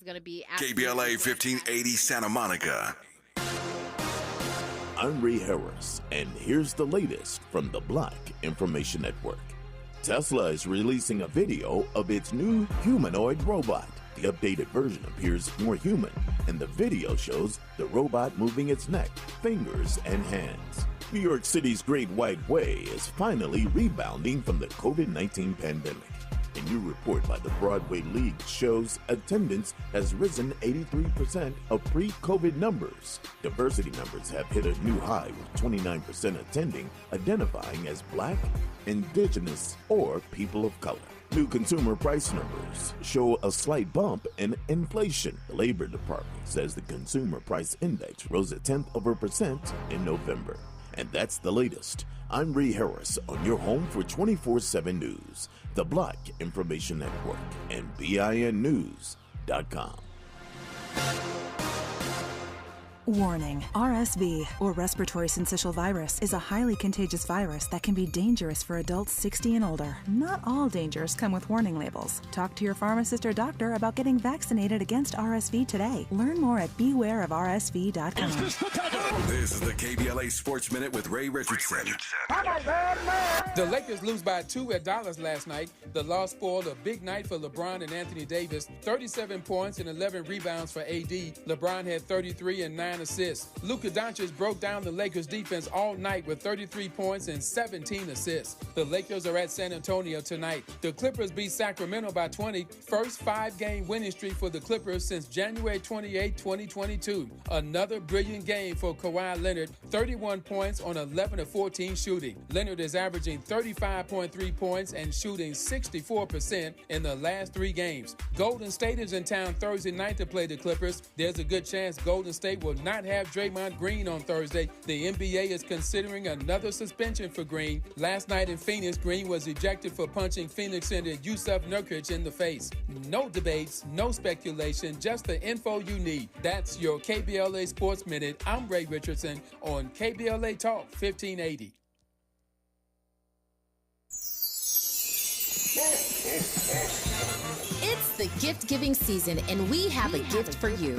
going to be KBLA 1580 Santa Monica. I'm Ray Harris, and here's the latest from the Black Information Network. Tesla is releasing a video of its new humanoid robot. The updated version appears more human, and the video shows the robot moving its neck, fingers, and hands. New York City's Great White Way is finally rebounding from the COVID-19 pandemic. A new report by the Broadway League shows attendance has risen 83% of pre-COVID numbers. Diversity numbers have hit a new high with 29% attending, identifying as Black, Indigenous, or people of color. New consumer price numbers show a slight bump in inflation. The Labor Department says the consumer price index rose 0.1% in November. And that's the latest. I'm Ray Harris on your home for 24/7 News, the Black Information Network, and BINnews.com. Warning, RSV, or respiratory syncytial virus, is a highly contagious virus that can be dangerous for adults 60 and older. Not all dangers come with warning labels. Talk to your pharmacist or doctor about getting vaccinated against RSV today. Learn more at bewareofrsv.com. This is the KBLA Sports Minute with Ray Richardson. The Lakers lose by 2 at Dallas last night. The loss spoiled a big night for LeBron and Anthony Davis. 37 points and 11 rebounds for AD. LeBron had 33 and 9 assists. Luka Doncic broke down the Lakers defense all night with 33 points and 17 assists. The Lakers are at San Antonio tonight. The Clippers beat Sacramento by 20. First 5-game winning streak for the Clippers since January 28, 2022. Another brilliant game for Kawhi Leonard. 31 points on 11 of 14 shooting. Leonard is averaging 35.3 points and shooting 64% in the last 3 games. Golden State is in town Thursday night to play the Clippers. There's a good chance Golden State will not have Draymond Green on Thursday. The NBA is considering another suspension for Green. Last night in Phoenix, Green was ejected for punching Phoenix center Yusuf Nurkic in the face. No debates, no speculation, just the info you need. That's your KBLA Sports Minute. I'm Ray Richardson on KBLA Talk 1580. It's the gift-giving season, and we have a gift for you.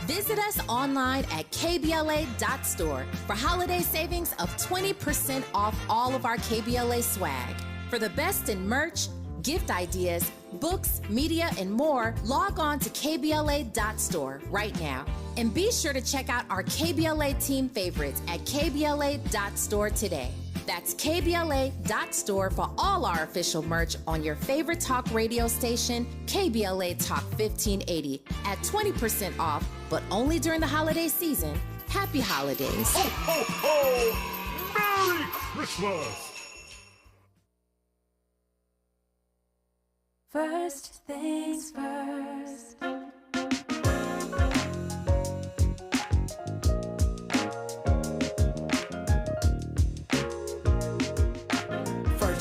Visit us online at KBLA.store for holiday savings of 20% off all of our KBLA swag. For the best in merch, gift ideas, books, media, and more, log on to KBLA.store right now. And be sure to check out our KBLA team favorites at KBLA.store today. That's KBLA.store for all our official merch on your favorite talk radio station, KBLA Talk 1580, at 20% off, but only during the holiday season. Happy holidays. Ho, ho, ho! Merry Christmas! First things first.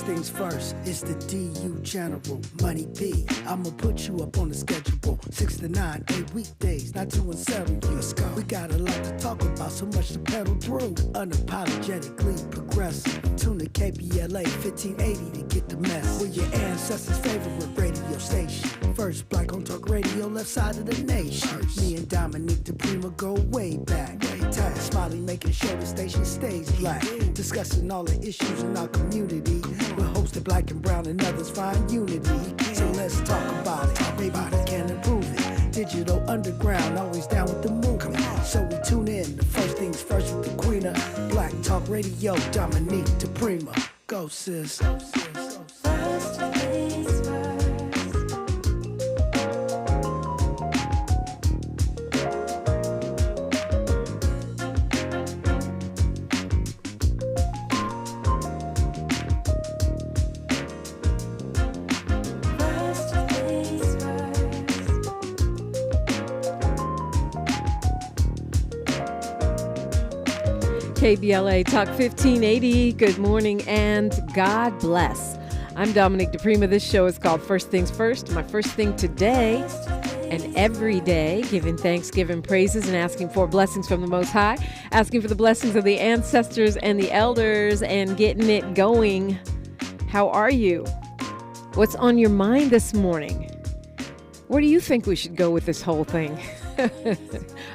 Things first, it's the DU General, Money B. I'ma put you up on the schedule, 6 to 9, 8 weekdays, not 2 and 7. Let's go. We got a lot to talk about, so much to pedal through. Unapologetically progressive. Tune to KBLA 1580 to get the mess. We're your ancestors' favorite radio station. First black on talk radio, left side of the nation. First. Me and Dominique DiPrima go way back. Time Smiley making sure the station stays black. Discussing all the issues in our community. We're hosted black and brown and others find unity. So let's talk about it. Maybe we can improve it. Digital underground, always down with the movement. So we tune in. The first things first with the queen of Black Talk Radio, Dominique DiPrima. Go sis. Go sis. First things first. KBLA Talk 1580. Good morning and God bless. I'm Dominique DiPrima. This show is called First Things First. My first thing today and every day, giving thanks, giving praises, and asking for blessings from the Most High, asking for the blessings of the ancestors and the elders, and getting it going. How are you? What's on your mind this morning? Where do you think we should go with this whole thing?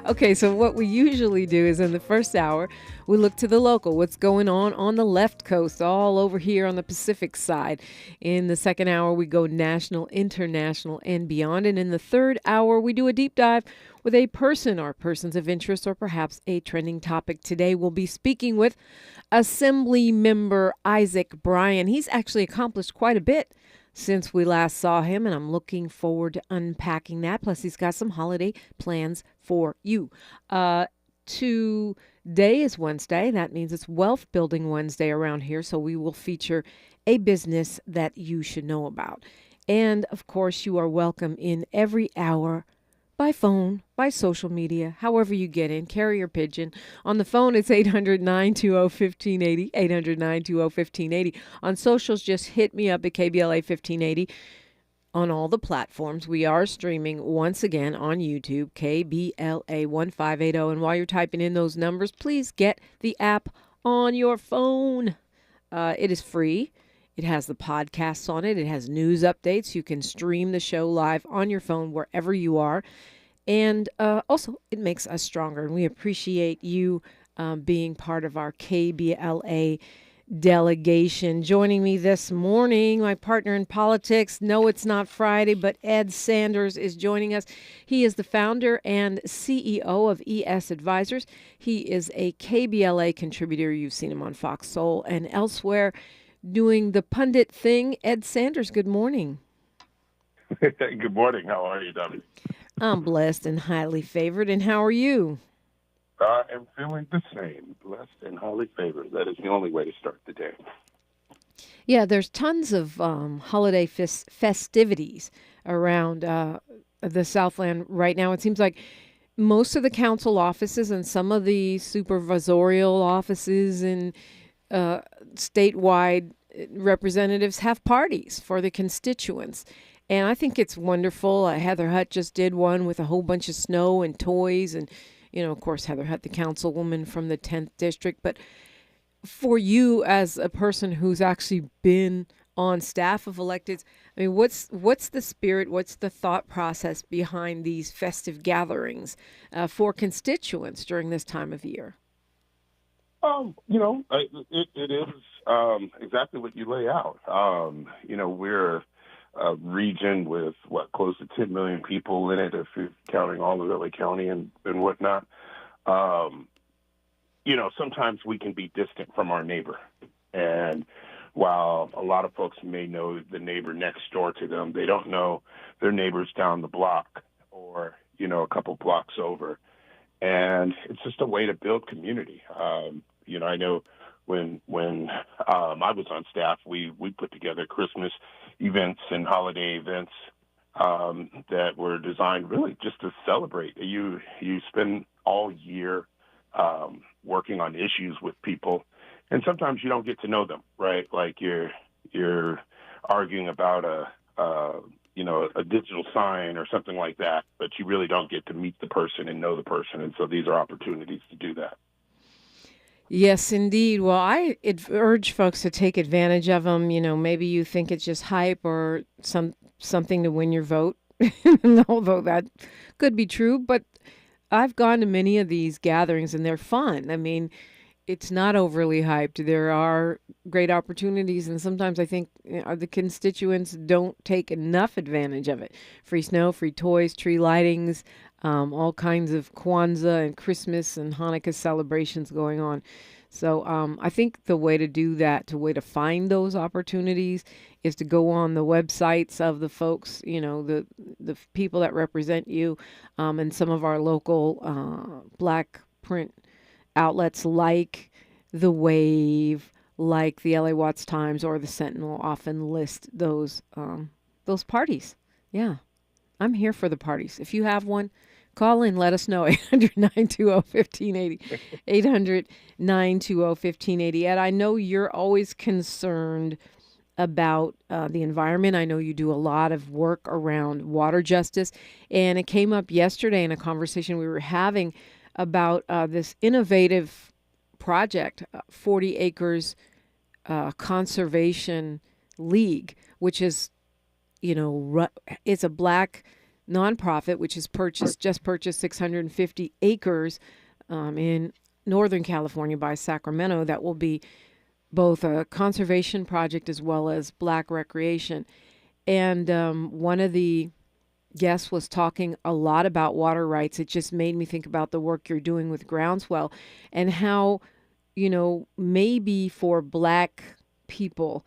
Okay, so what we usually do is in the first hour, we look to the local, what's going on the left coast, all over here on the Pacific side. In the second hour, we go national, international, and beyond. And in the third hour, we do a deep dive with a person or persons of interest or perhaps a trending topic. Today, we'll be speaking with Assembly Member Isaac Bryan. He's actually accomplished quite a bit since we last saw him, and I'm looking forward to unpacking that. Plus, he's got some holiday plans for you. Today is Wednesday. That means it's Wealth Building Wednesday around here, so we will feature a business that you should know about. And, of course, you are welcome in every hour by phone, by social media, however you get in, carrier pigeon. On the phone, it's 800-920-1580, 800-920-1580. On socials, just hit me up at KBLA 1580 on all the platforms. We are streaming once again on YouTube, KBLA 1580. And while you're typing in those numbers, please get the app on your phone. It is free. It has the podcasts on it. It has news updates. You can stream the show live on your phone wherever you are. And also, it makes us stronger. And we appreciate you being part of our KBLA delegation. Joining me this morning, my partner in politics. No, it's not Friday, but Ed Sanders is joining us. He is the founder and CEO of ES Advisors. He is a KBLA contributor. You've seen him on Fox Soul and elsewhere doing the pundit thing. Ed Sanders, good morning. Good morning. How are you, Dominique? I'm blessed and highly favored. And how are you? I am feeling the same. Blessed and highly favored. That is the only way to start the day. Yeah, there's tons of holiday festivities around the Southland right now. It seems like most of the council offices and some of the supervisorial offices and statewide representatives have parties for the constituents. And I think it's wonderful. Heather Hutt just did one with a whole bunch of snow and toys. And, you know, of course, Heather Hutt, the councilwoman from the 10th district. But for you as a person who's actually been on staff of electeds, I mean, what's the spirit, what's the thought process behind these festive gatherings for constituents during this time of year? It is exactly what you lay out. We're a region with, close to 10 million people in it, if you're counting all of LA County and whatnot. Sometimes we can be distant from our neighbor. And while a lot of folks may know the neighbor next door to them, they don't know their neighbors down the block or, a couple blocks over. And it's just a way to build community. I know when I was on staff, we put together Christmas events and holiday events that were designed really just to celebrate. You spend all year working on issues with people, and sometimes you don't get to know them, right? Like you're arguing about a digital sign or something like that, but you really don't get to meet the person and know the person. And so these are opportunities to do that. Yes, indeed. Well, I urge folks to take advantage of them. Maybe you think it's just hype or something to win your vote, although that could be true. But I've gone to many of these gatherings, and they're fun. I mean, it's not overly hyped. There are great opportunities, and sometimes I think the constituents don't take enough advantage of it. Free snow, free toys, tree lightings, all kinds of Kwanzaa and Christmas and Hanukkah celebrations going on. So I think the way to do that, the way to find those opportunities is to go on the websites of the folks, the people that represent you, and some of our local Black print outlets like The Wave, like the LA Watts Times or the Sentinel often list those parties. Yeah, I'm here for the parties. If you have one, call in, let us know, 800-920-1580, 800-920-1580. Ed, I know you're always concerned about the environment. I know you do a lot of work around water justice, and it came up yesterday in a conversation we were having about this innovative project, 40 Acres Conservation League, which is, it's a Black nonprofit, which has just purchased 650 acres in Northern California by Sacramento, that will be both a conservation project as well as Black recreation. And one of the guests was talking a lot about water rights. It just made me think about the work you're doing with Groundswell and how, maybe for Black people,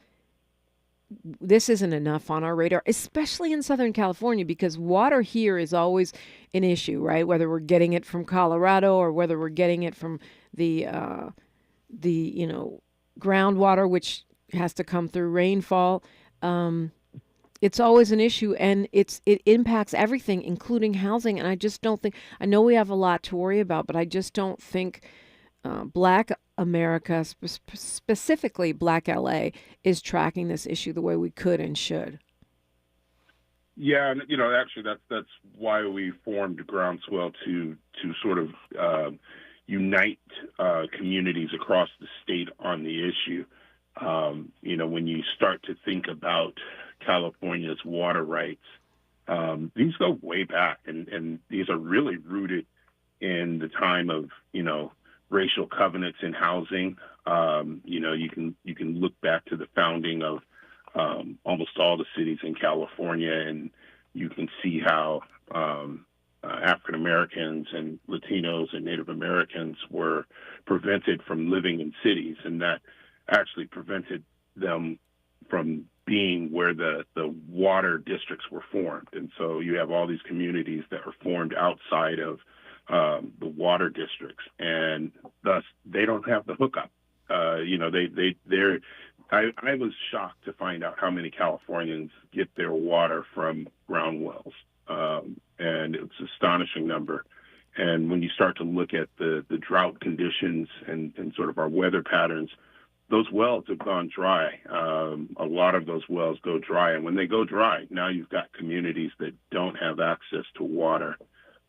this isn't enough on our radar, especially in Southern California, because water here is always an issue, right? Whether we're getting it from Colorado or whether we're getting it from the groundwater, which has to come through rainfall. It's always an issue, and it impacts everything, including housing. And I just don't think, I know we have a lot to worry about, but I just don't think Black America, specifically Black LA, is tracking this issue the way we could and should. Yeah, and actually that's why we formed Groundswell to sort of unite communities across the state on the issue. When you start to think about California's water rights, these go way back, and these are really rooted in the time of racial covenants in housing. You can look back to the founding of almost all the cities in California, and you can see how African Americans and Latinos and Native Americans were prevented from living in cities, and that actually prevented them from being where the water districts were formed. And so you have all these communities that are formed outside of the water districts, and thus they don't have the hookup. I was shocked to find out how many Californians get their water from ground wells, and it's an astonishing number. And when you start to look at the drought conditions and sort of our weather patterns, those wells have gone dry. A lot of those wells go dry, and when they go dry, now you've got communities that don't have access to water.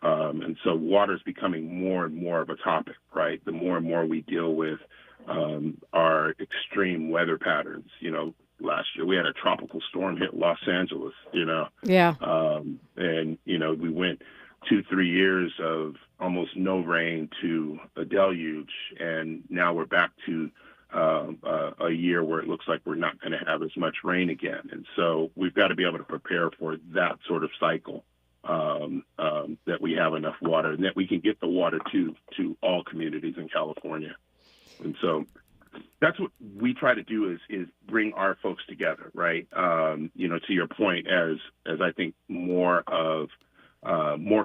And so water is becoming more and more of a topic, right? The more and more we deal with our extreme weather patterns. Last year we had a tropical storm hit Los Angeles, Yeah. And, we went 2-3 years of almost no rain to a deluge, and now we're back to a year where it looks like we're not going to have as much rain again. And so we've got to be able to prepare for that sort of cycle, that we have enough water and that we can get the water to all communities in California. And so that's what we try to do is bring our folks together, right? To your point, as I think more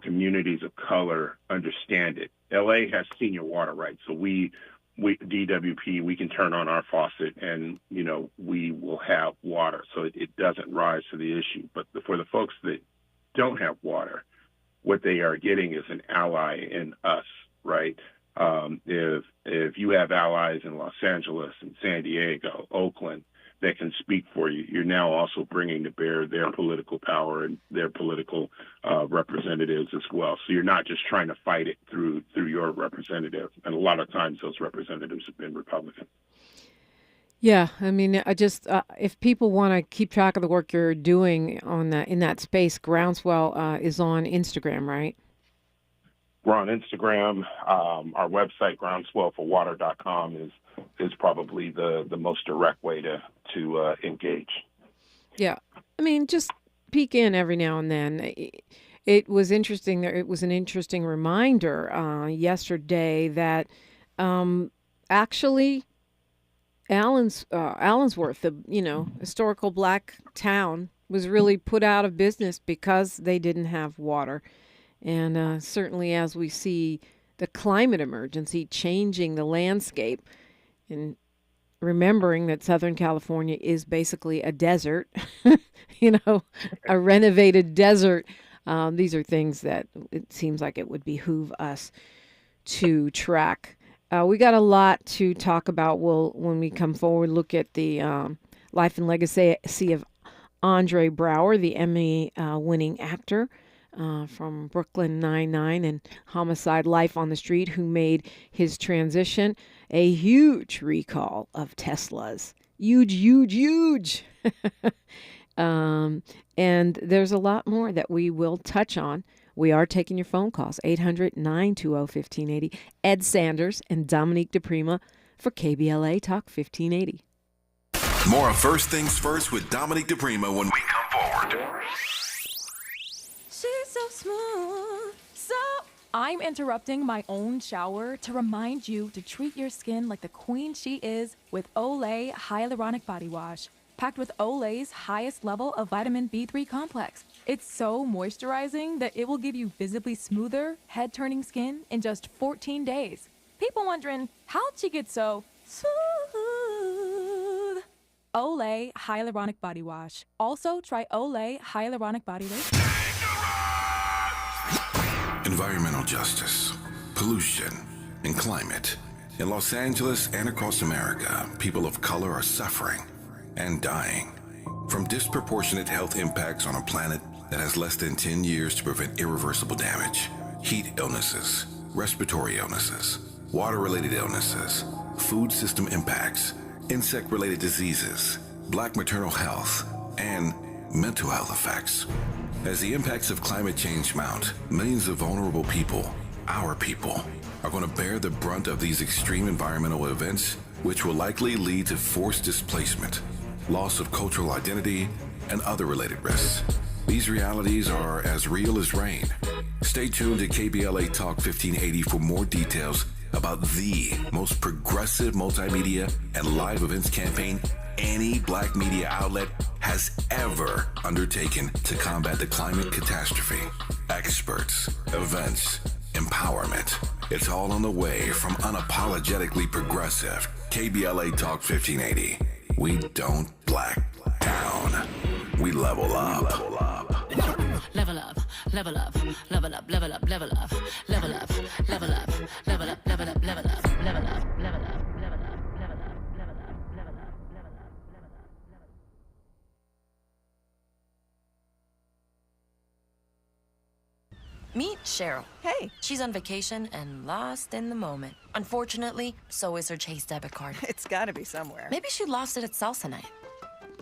communities of color understand it. LA has senior water rights, so we DWP, we can turn on our faucet and, we will have water. So it doesn't rise to the issue. But for the folks that don't have water, what they are getting is an ally in us, right? If you have allies in Los Angeles and San Diego, Oakland, that can speak for you, you're now also bringing to bear their political power and their political representatives as well. So you're not just trying to fight it through your representative. And a lot of times those representatives have been Republican. Yeah, I mean, I just if people want to keep track of the work you're doing in that space, Groundswell is on Instagram, right? We're on Instagram. Our website, groundswellforwater.com, is probably the most direct way to engage. Yeah, I mean, just peek in every now and then. It was interesting. It was an interesting reminder yesterday that actually Allensworth, the historical Black town, was really put out of business because they didn't have water. And certainly as we see the climate emergency changing the landscape, and remembering that Southern California is basically a desert, a renovated desert, these are things that it seems like it would behoove us to track. We got a lot to talk about. When we come forward, look at the life and legacy of Andre Braugher, the Emmy-winning actor from Brooklyn Nine-Nine and Homicide: Life on the Street, who made his transition. A huge recall of Teslas. Huge. And there's a lot more that we will touch on. We are taking your phone calls, 800-920-1580. Ed Sanders and Dominique DiPrima for KBLA Talk 1580. More of First Things First with Dominique DiPrima when we come forward. She's so smooth. So I'm interrupting my own shower to remind you to treat your skin like the queen she is with Olay Hyaluronic Body Wash, packed with Olay's highest level of vitamin B3 complex. It's so moisturizing that it will give you visibly smoother, head-turning skin in just 14 days. People wondering, how'd she get so smooth? Olay Hyaluronic Body Wash. Also, try Olay Hyaluronic Body Lotion. Environmental justice, pollution, and climate. In Los Angeles and across America, people of color are suffering and dying from disproportionate health impacts on a planet that has less than 10 years to prevent irreversible damage. Heat illnesses, respiratory illnesses, water-related illnesses, food system impacts, insect-related diseases, black maternal health, and mental health effects. As the impacts of climate change mount, millions of vulnerable people, our people, are going to bear the brunt of these extreme environmental events, which will likely lead to forced displacement, loss of cultural identity, and other related risks. These realities are as real as rain. Stay tuned to KBLA Talk 1580 for more details about the most progressive multimedia and live events campaign any black media outlet has ever undertaken to combat the climate catastrophe. Experts, events, empowerment. It's all on the way from unapologetically progressive KBLA Talk 1580. We don't black down. We level up. Level up, level up, level up, level up, level up, level up, level up, level up, level up, level up, level up, level up. Meet Cheryl. Hey. She's on vacation and lost in the moment. Unfortunately, so is her Chase debit card. It's gotta be somewhere. Maybe she lost it at salsa night.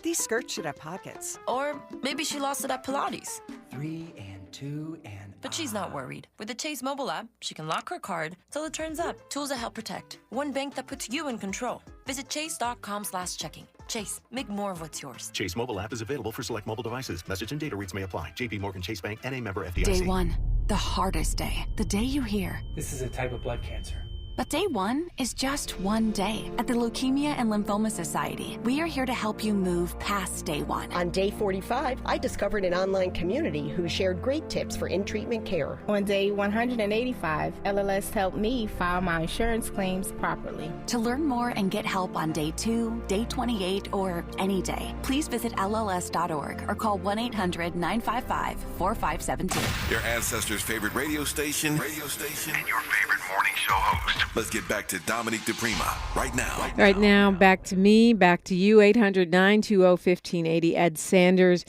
These skirts should have pockets. Or maybe she lost it at Pilates. 3 and 2 and... But she's not worried. With the Chase mobile app, she can lock her card till it turns up. Tools that help protect. One bank that puts you in control. Visit chase.com/checking. Chase, make more of what's yours. Chase mobile app is available for select mobile devices. Message and data rates may apply. JP Morgan Chase Bank and a member FDIC. Day one, the hardest day. The day you hear, this is a type of blood cancer. But day one is just one day. At the Leukemia and Lymphoma Society, we are here to help you move past day one. On day 45, I discovered an online community who shared great tips for in-treatment care. On day 185, LLS helped me file my insurance claims properly. To learn more and get help on day 2, day 28, or any day, please visit LLS.org or call 1-800-955-4572. Your ancestors' favorite radio station, and your favorite morning show host. Let's get back to Dominique DiPrima right now. Right now, back to me, back to you, 800-920-1580. Ed Sanders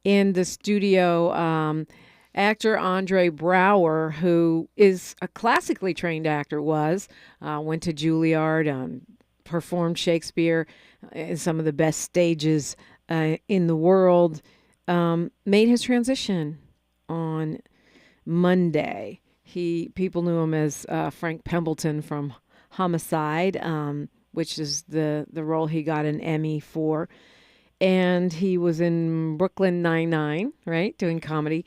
in the studio. Actor Andre Braugher, who is a classically trained actor, went to Juilliard, performed Shakespeare in some of the best stages in the world, made his transition on Monday. People knew him as Frank Pembleton from Homicide, which is the role he got an Emmy for. And he was in Brooklyn Nine-Nine, right, doing comedy.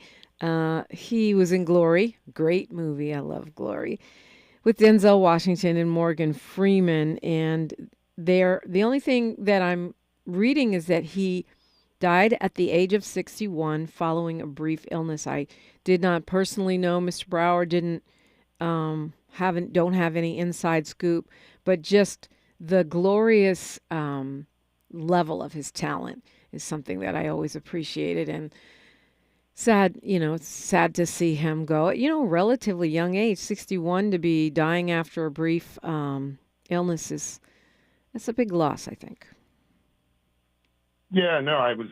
He was in Glory, great movie, I love Glory, with Denzel Washington and Morgan Freeman. And the only thing that I'm reading is that he died at the age of 61 following a brief illness. I did not personally know Mr. Braugher, don't have any inside scoop, but just the glorious level of his talent is something that I always appreciated. And sad, it's sad to see him go. Relatively young age, 61, to be dying after a brief illness that's a big loss, I think. Yeah, no, I was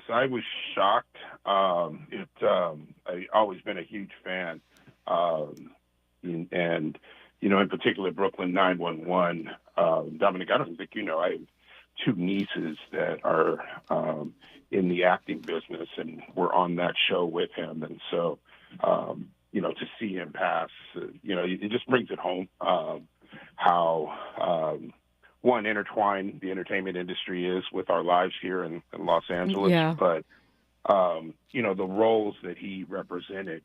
shocked. I always been a huge fan, and in particular Brooklyn 911. Dominic, I don't think I two nieces that are in the acting business, and were on that show with him. And so, to see him pass, it just brings it home how one intertwined the entertainment industry is with our lives here in Los Angeles. Yeah. But the roles that he represented,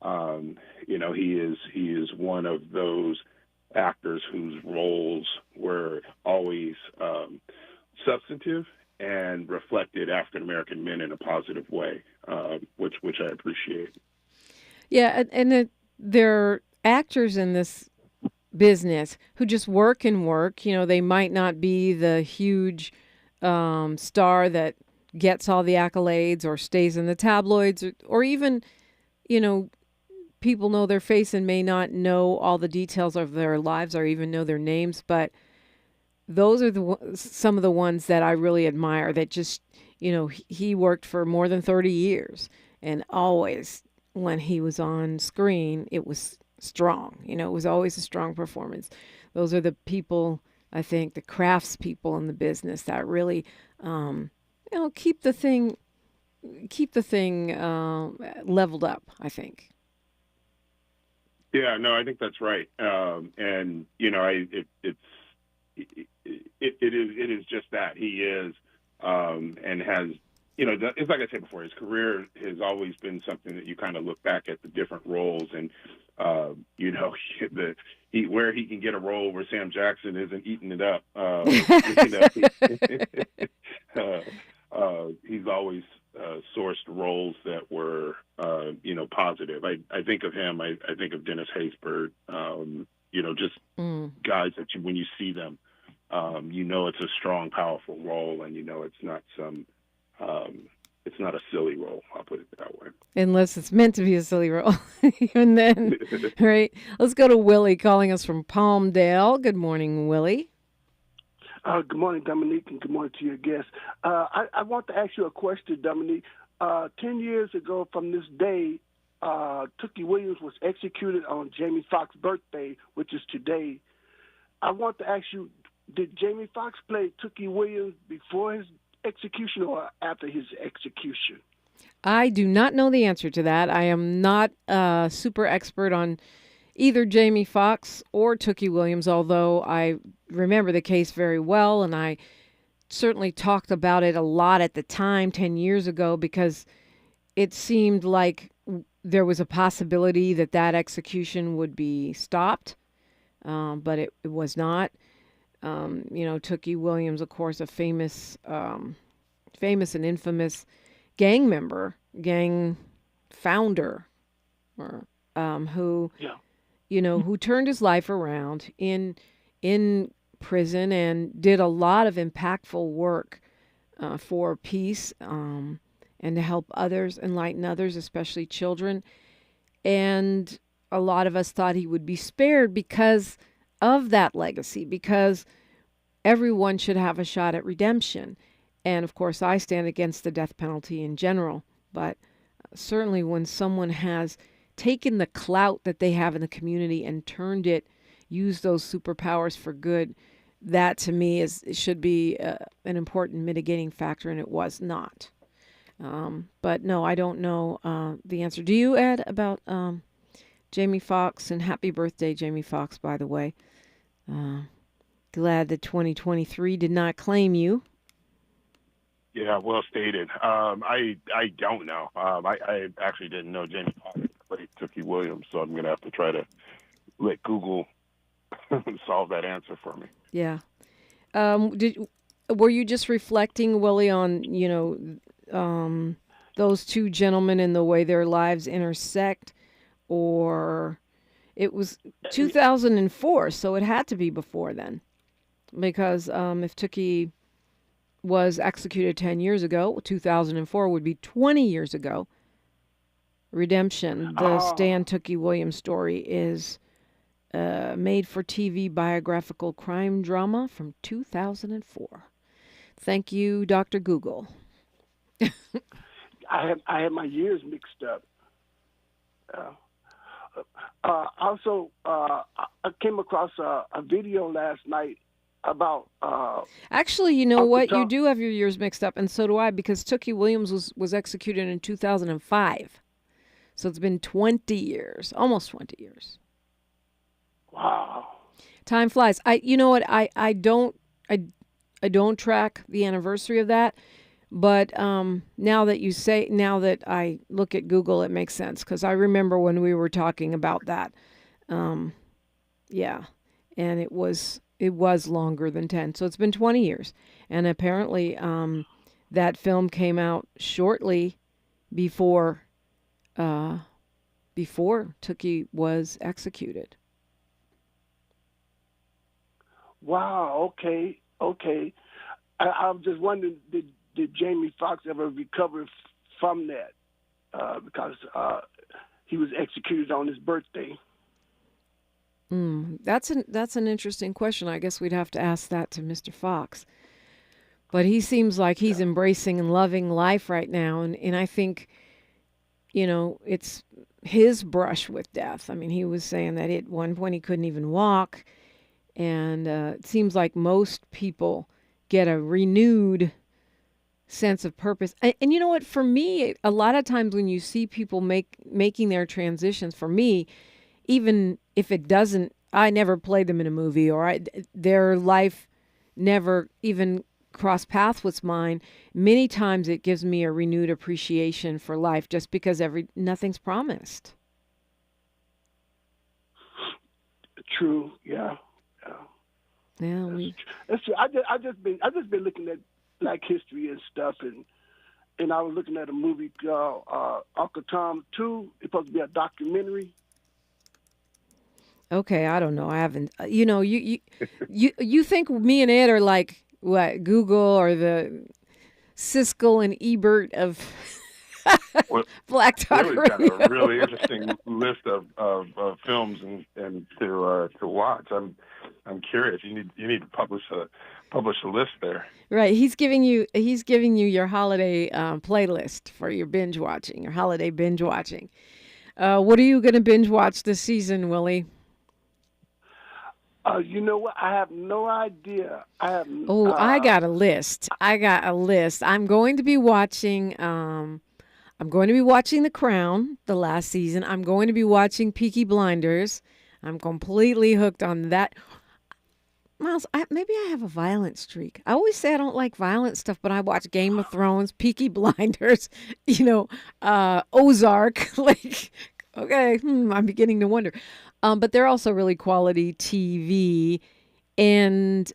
he is one of those actors whose roles were always substantive and reflected African American men in a positive way, which I appreciate. Yeah, and there are actors in this business who just work and work. They might not be the huge star that gets all the accolades or stays in the tabloids, or even, people know their face and may not know all the details of their lives or even know their names. But those are some of the ones that I really admire, that just, he worked for more than 30 years, and always when he was on screen, it was strong. It was always a strong performance. Those are the people, I think, the crafts people in the business that really, keep the thing leveled up, I think. Yeah, no, I think that's right. And it is just that he is, and has, it's like I said before, his career has always been something that you kind of look back at the different roles, and where he can get a role where Sam Jackson isn't eating it up. He's always sourced roles that were, positive. I think of him. I think of Dennis Haysbert. Just guys that when you see them, it's a strong, powerful role, and it's not some. It's not a silly role. I'll put it that way. Unless it's meant to be a silly role. And then, right? Let's go to Willie calling us from Palmdale. Good morning, Willie. Good morning, Dominique, and good morning to your guests. I want to ask you a question, Dominique. 10 years ago from this day, Tookie Williams was executed on Jamie Foxx's birthday, which is today. I want to ask you, did Jamie Foxx play Tookie Williams before his execution or after his execution? I do not know the answer to that. I am not a super expert on either Jamie Foxx or Tookie Williams, although I remember the case very well, and I certainly talked about it a lot at the time 10 years ago, because it seemed like there was a possibility that execution would be stopped, but it was not. Tookie Williams, of course, a famous and infamous gang member, gang founder, who turned his life around in prison and did a lot of impactful work for peace and to help others, enlighten others, especially children. And a lot of us thought he would be spared because of that legacy, because everyone should have a shot at redemption. And of course, I stand against the death penalty in general, but certainly when someone has taken the clout that they have in the community and turned it, used those superpowers for good, that to me should be an important mitigating factor, and it was not. But no, I don't know the answer. Do you, Ed, about Jamie Foxx? And happy birthday, Jamie Foxx, by the way. Glad that 2023 did not claim you. Yeah, well stated. I don't know. I actually didn't know Jamie Foxx played Tookie Williams, so I'm going to have to try to let Google solve that answer for me. Yeah. Were you just reflecting, Willie, on those two gentlemen and the way their lives intersect, or it was 2004, so it had to be before then, because if Tookie was executed 10 years ago, 2004 would be 20 years ago. Redemption, the Stan Tookie Williams story, is made-for-TV biographical crime drama from 2004. Thank you, Dr. Google. I had my years mixed up. Also, I came across a video last night about. Actually, you know Uncle what? Tom. You do have your years mixed up, and so do I, because Tookie Williams was executed in 2005. So it's been 20 years, almost 20 years. Wow. Time flies. You know what? I don't track the anniversary of that, but now that I look at Google, it makes sense, because I remember when we were talking about that. Yeah, and it was longer than 10. So it's been 20 years, and apparently that film came out shortly before Tookie was executed. Wow. Okay. I'm just wondering, did Jamie Foxx ever recover from that? Because he was executed on his birthday. That's an interesting question. I guess we'd have to ask that to Mr. Fox. But he seems like he's embracing and loving life right now, and I think, it's his brush with death. I mean, he was saying that at one point he couldn't even walk, and it seems like most people get a renewed sense of purpose. And you know what? For me, a lot of times when you see people making their transitions, for me, even if it doesn't, I never played them in a movie, or their life never even crossed paths with mine. Many times it gives me a renewed appreciation for life, just because nothing's promised. True. Yeah. Yeah. That's true. I just been looking at Black history and stuff, and I was looking at a movie called Uncle Tom 2. It's supposed to be a documentary. Okay, I don't know. I haven't. You think me and Ed are like what, Google or the Siskel and Ebert of Black Talk Really Radio? got a really interesting list of films and to watch. I'm curious. You need to publish a list there. Right. He's giving you your holiday playlist for your binge watching, your holiday binge watching. What are you going to binge watch this season, Willie? You know what? I have no idea. I got a list. I'm going to be watching. The Crown, the last season. I'm going to be watching Peaky Blinders. I'm completely hooked on that. Miles, maybe I have a violent streak. I always say I don't like violent stuff, but I watch Game of Thrones, Peaky Blinders, Ozark. Like, okay, I'm beginning to wonder. But they're also really quality TV. And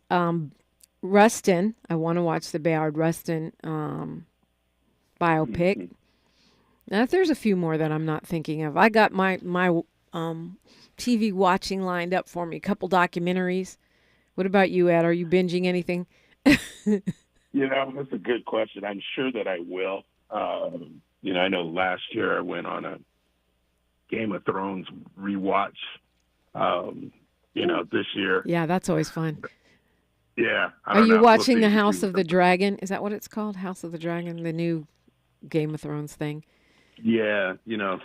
Rustin, I want to watch the Bayard Rustin biopic. Now, if there's a few more that I'm not thinking of. I got my TV watching lined up for me. A couple documentaries. What about you, Ed? Are you binging anything? That's a good question. I'm sure that I will. I know last year I went on a Game of Thrones rewatch. This year. Yeah, that's always fun. Yeah. Are you watching the House of the Dragon? Is that what it's called? House of the Dragon, the new Game of Thrones thing. Yeah,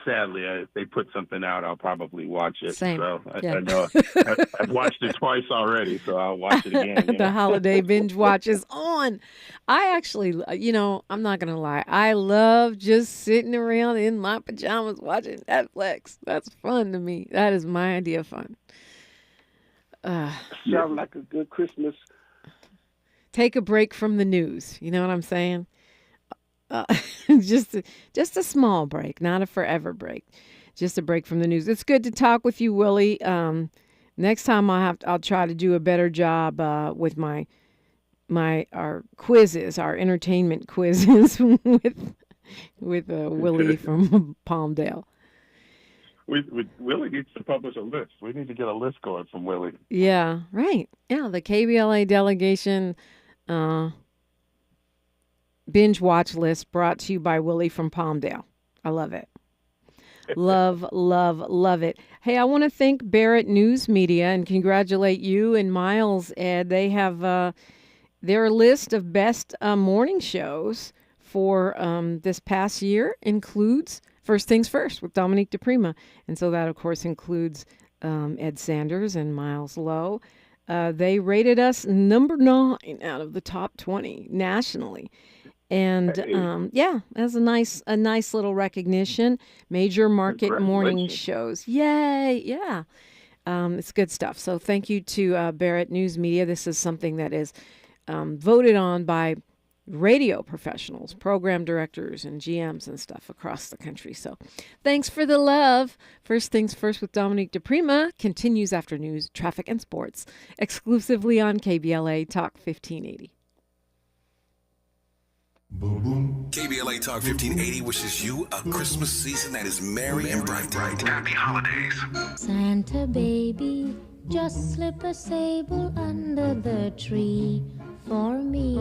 sadly, if they put something out, I'll probably watch it. Same. So Yeah. I know I've watched it twice already, so I'll watch it again. The holiday binge watch is on. I actually, I'm not going to lie. I love just sitting around in my pajamas watching Netflix. That's fun to me. That is my idea of fun. Sounds like a good Christmas. Take a break from the news. You know what I'm saying? Just a small break, not a forever break. Just a break from the news. It's good to talk with you, Willie. Next time I'll try to do a better job with our quizzes, our entertainment quizzes with Willie from Palmdale. Willie needs to publish a list. We need to get a list going from Willie. Yeah, right. Yeah, the KBLA Delegation binge watch list brought to you by Willie from Palmdale. I love it. Love, love, love it. Hey, I want to thank Barrett News Media and congratulate you and Miles, Ed. They have their list of best morning shows for this past year includes First Things First with Dominique DiPrima. And so that, of course, includes Ed Sanders and Miles Lowe. They rated us number 9 out of the top 20 nationally. And that's a nice little recognition. Major market morning shows. Yay. Yeah. It's good stuff. So thank you to Barrett News Media. This is something that is voted on by radio professionals, program directors, and GMs and stuff across the country. So thanks for the love. First Things First with Dominique DiPrima continues after news, traffic, and sports, exclusively on KBLA Talk 1580. KBLA Talk 1580 wishes you a Christmas season that is merry and bright. Happy holidays. Santa baby, just slip a sable under the tree for me.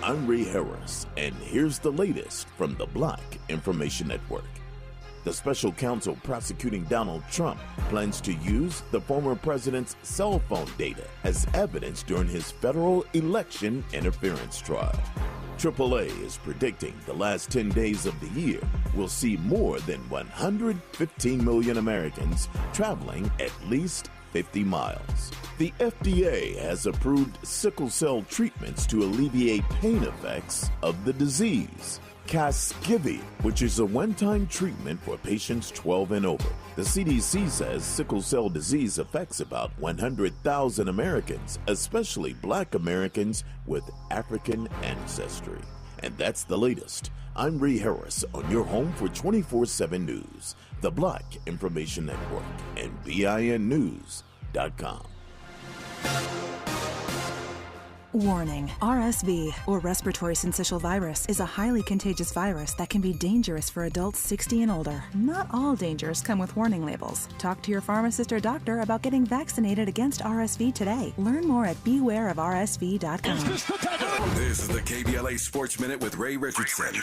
I'm Ray Harris, and here's the latest from the Black Information Network. The special counsel prosecuting Donald Trump plans to use the former president's cell phone data as evidence during his federal election interference trial. AAA is predicting the last 10 days of the year will see more than 115 million Americans traveling at least 50 miles. The FDA has approved sickle cell treatments to alleviate pain effects of the disease. Casgevy, which is a one-time treatment for patients 12 and over. The CDC says sickle cell disease affects about 100,000 Americans, especially Black Americans with African ancestry. And that's the latest. I'm Ray Harris on your home for 24/7 News, the Black Information Network, and BINnews.com. Warning, RSV, or respiratory syncytial virus, is a highly contagious virus that can be dangerous for adults 60 and older. Not all dangers come with warning labels. Talk to your pharmacist or doctor about getting vaccinated against RSV today. Learn more at bewareofrsv.com. This is the KBLA Sports Minute with Ray Richardson.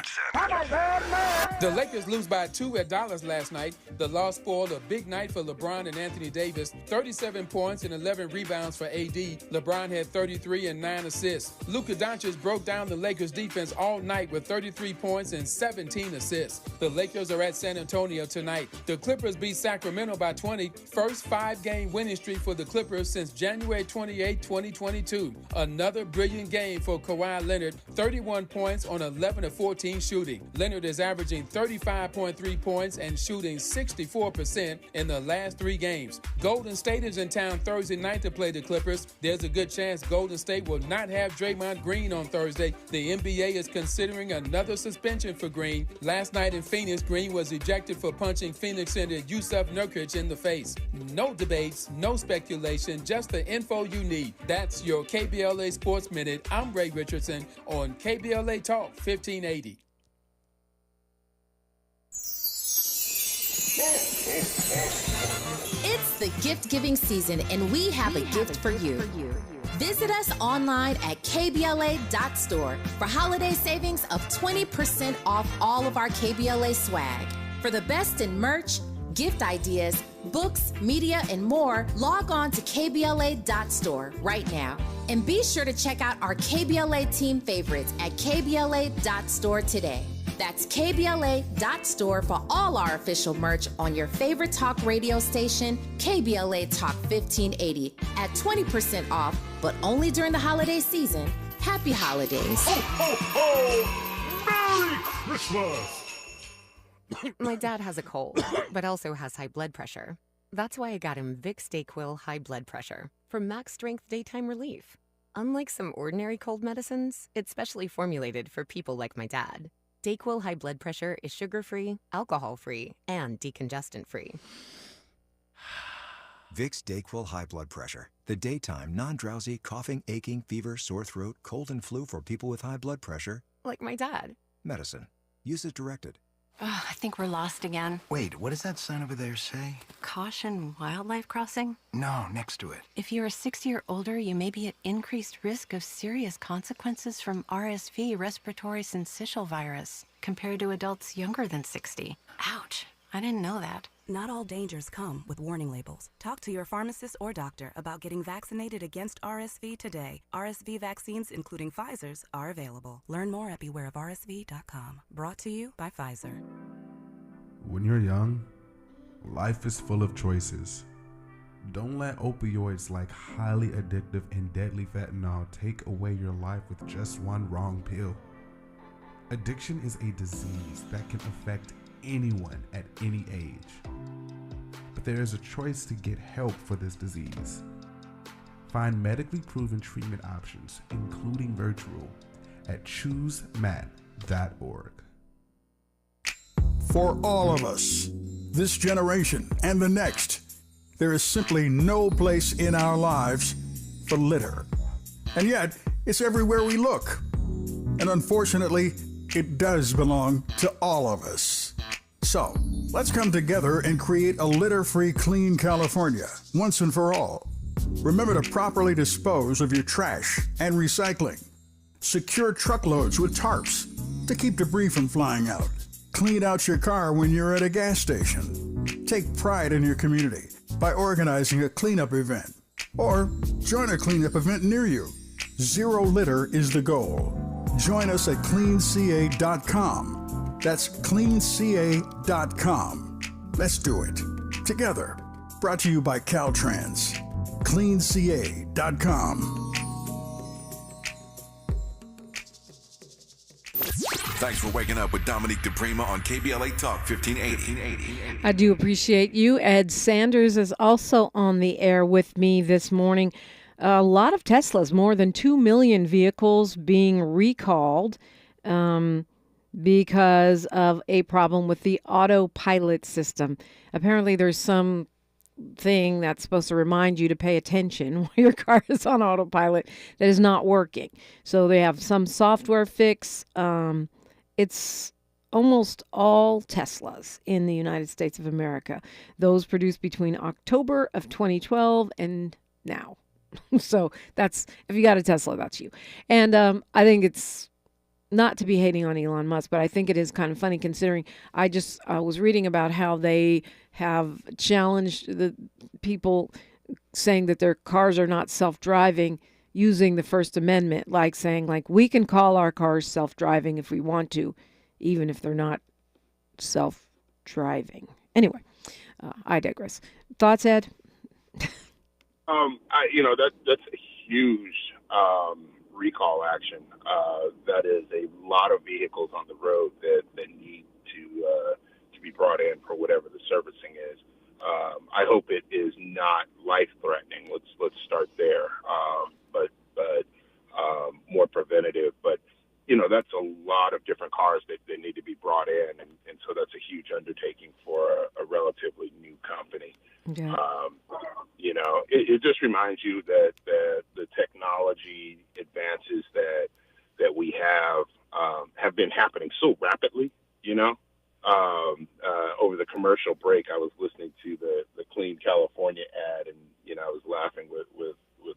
The Lakers lose by 2 at Dallas last night. The loss spoiled a big night for LeBron and Anthony Davis. 37 points and 11 rebounds for AD. LeBron had 33 and 9 assists. Luka Doncic broke down the Lakers defense all night with 33 points and 17 assists. The Lakers are at San Antonio tonight. The Clippers beat Sacramento by 20. First 5-game winning streak for the Clippers since January 28, 2022. Another brilliant game for Kawhi Leonard. 31 points on 11 of 14 shooting. Leonard is averaging 35.3 points and shooting 64% in the last 3 games. Golden State is in town Thursday night to play the Clippers. There's a good chance Golden State will not have Draymond Green on Thursday. The NBA is considering another suspension for Green. Last night in Phoenix, Green was ejected for punching Phoenix center Yusuf Nurkic in the face. No debates, no speculation, just the info you need. That's your KBLA Sports Minute. I'm Ray Richardson on KBLA Talk 1580. It's the gift-giving season, and we have a gift for you. Visit us online at KBLA.store for holiday savings of 20% off all of our KBLA swag. For the best in merch, gift ideas, books, media, and more, log on to KBLA.store right now. And be sure to check out our KBLA team favorites at KBLA.store today. That's KBLA.store for all our official merch on your favorite talk radio station, KBLA Talk 1580, at 20% off, but only during the holiday season. Happy holidays. Ho, ho, ho! Merry Christmas! My dad has a cold, but also has high blood pressure. That's why I got him Vicks DayQuil High Blood Pressure for max strength daytime relief. Unlike some ordinary cold medicines, it's specially formulated for people like my dad. DayQuil High Blood Pressure is sugar-free, alcohol-free, and decongestant-free. Vicks DayQuil High Blood Pressure. The daytime, non-drowsy, coughing, aching, fever, sore throat, cold and flu for people with high blood pressure. Like my dad. Medicine. Use as directed. Oh, I think we're lost again. Wait, what does that sign over there say? Caution wildlife crossing? No, next to it. If you're 60 or older, you may be at increased risk of serious consequences from RSV, respiratory syncytial virus, compared to adults younger than 60. Ouch, I didn't know that. Not all dangers come with warning labels. Talk to your pharmacist or doctor about getting vaccinated against RSV today. RSV vaccines, including Pfizer's, are available. Learn more at bewareofrsv.com. Brought to you by Pfizer. When you're young, Life is full of choices. Don't let opioids like highly addictive and deadly fentanyl take away your life with just one wrong pill. Addiction is a disease that can affect anyone at any age. But there is a choice to get help for this disease. Find medically proven treatment options, including virtual, at choosemat.org. For all of us, this generation and the next, there is simply no place in our lives for litter. And yet, it's everywhere we look. And unfortunately, it does belong to all of us. So, let's come together and create a litter-free, clean California, once and for all. Remember to properly dispose of your trash and recycling. Secure truckloads with tarps to keep debris from flying out. Clean out your car when you're at a gas station. Take pride in your community by organizing a cleanup event. Or join a cleanup event near you. Zero litter is the goal. Join us at cleanca.com. That's cleanca.com. Let's do it together. Brought to you by Caltrans. cleanca.com. Thanks for waking up with Dominique DiPrima on KBLA Talk 1580. I do appreciate you. Ed Sanders is also on the air with me this morning. A lot of Teslas, more than 2 million vehicles being recalled because of a problem with the autopilot system. Apparently there's some thing that's supposed to remind you to pay attention while your car is on autopilot that is not working. So they have some software fix. It's almost all Teslas in the United States of America. Those produced between October of 2012 and now. So that's, if you got a Tesla, that's you. And I think it's not to be hating on Elon Musk, but I think it is kind of funny considering I was reading about how they have challenged the people saying that their cars are not self-driving using the First Amendment, like saying, like, we can call our cars self-driving if we want to, even if they're not self-driving. Anyway, I digress. Thoughts, Ed? That's a huge recall action. That is a lot of vehicles on the road that need to be brought in for whatever the servicing is. I hope it is not life-threatening. Let's start there. But more preventative. But that's a lot of different cars that need to be brought in, and so that's a huge undertaking for a relatively new company. Yeah. It just reminds you that the technology advances that we have been happening so rapidly. Over the commercial break, I was listening to the Clean California ad, and I was laughing with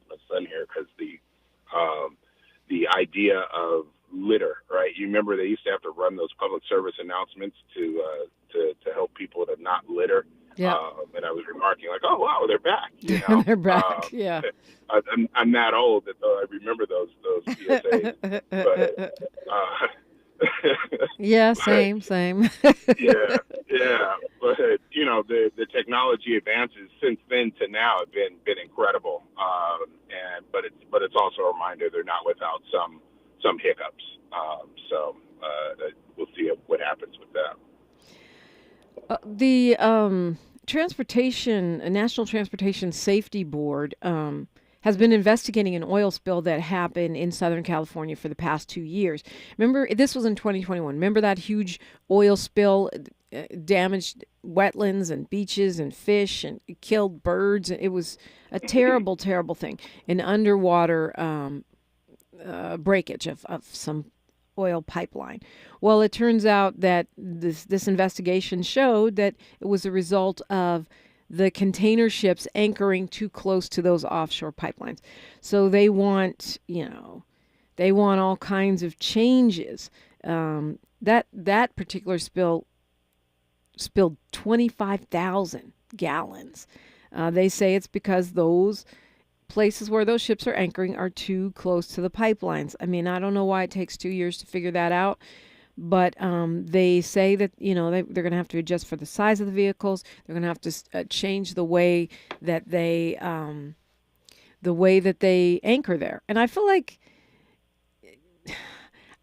my son here because the idea of litter, right? You remember they used to have to run those public service announcements to help people to not litter. Yeah. And I was remarking like, oh wow, they're back. They're back. Yeah. I'm that old that I remember those PSAs. But, yeah, same. yeah. But the technology advances since then to now have been incredible. But it's also a reminder they're not without some hiccups. So we'll see what happens with that. The National Transportation Safety Board has been investigating an oil spill that happened in Southern California for the past 2 years. Remember, this was in 2021. Remember that huge oil spill damaged wetlands and beaches and fish, and it killed birds. It was a terrible, terrible thing. An underwater breakage of some oil pipeline. Well, it turns out that this investigation showed that it was a result of the container ships anchoring too close to those offshore pipelines. So they want all kinds of changes. That particular spill spilled 25,000 gallons. They say it's because those places where those ships are anchoring are too close to the pipelines. I mean, I don't know why it takes 2 years to figure that out, But they say that, they're going to have to adjust for the size of the vehicles. They're going to have to change the way that they anchor there. And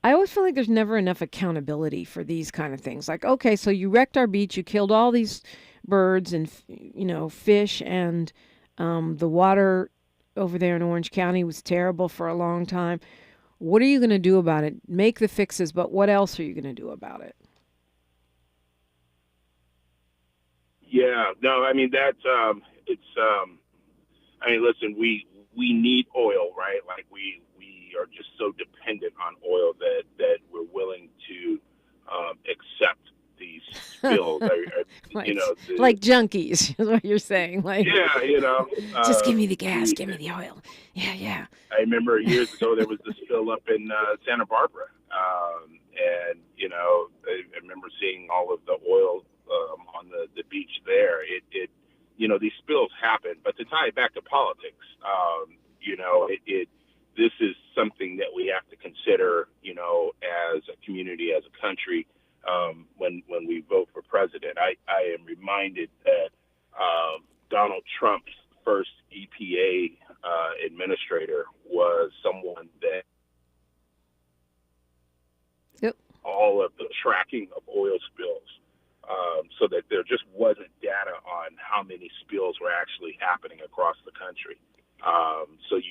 I always feel like there's never enough accountability for these kind of things. Like, okay, so you wrecked our beach, you killed all these birds and fish, and the water over there in Orange County was terrible for a long time. What are you going to do about it? Make the fixes, but what else are you going to do about it? Yeah, no, I mean, that's, listen, we need oil, right? Like we are just so dependent on oil that we're willing to accept these spills. Like junkies is what you're saying. Like, yeah, just give me the gas, give me the oil. Yeah. I remember years ago there was this spill up in Santa Barbara, and I remember seeing all of the oil on the beach there. It these spills happen, but to tie it back to politics, this is something that we have to consider, as a community, as a country, when we vote for president. I am reminded that Donald Trump's first EPA administrator was someone that all of the tracking of oil spills, so that there just wasn't data on how many spills were actually happening across the country. So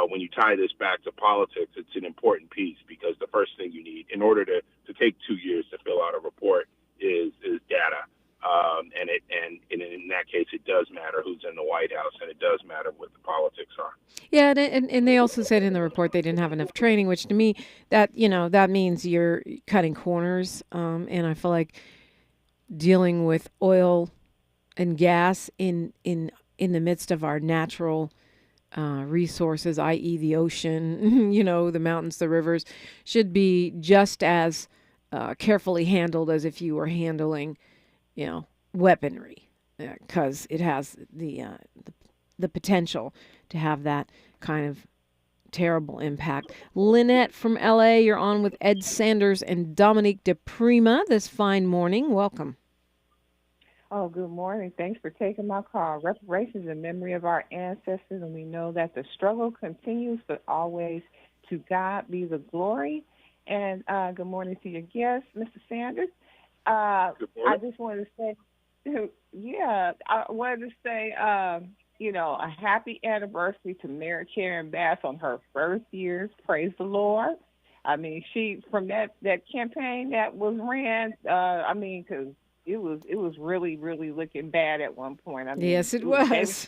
when you tie this back to politics, it's an important piece, because the first thing you need in order to take 2 years to fill out a report is data. And in that case, it does matter who's in the White House, and it does matter what the politics are. Yeah, and they also said in the report they didn't have enough training, which to me, that means you're cutting corners. And I feel like dealing with oil and gas in the midst of our natural resources, i.e. the ocean, the mountains, the rivers, should be just as carefully handled as if you were handling, weaponry, because it has the potential to have that kind of terrible impact. Lynette from LA, you're on with Ed Sanders and Dominique DiPrima this fine morning. Welcome. Oh, good morning. Thanks for taking my call. Reparations in memory of our ancestors, and we know that the struggle continues, but always to God be the glory. And good morning to your guest, Mr. Sanders. Good morning. I just wanted to say, I wanted to say, a happy anniversary to Mary Karen Bass on her first years. Praise the Lord. I mean, she, from that campaign that was ran, because it was really, really looking bad at one point. Yes, it was.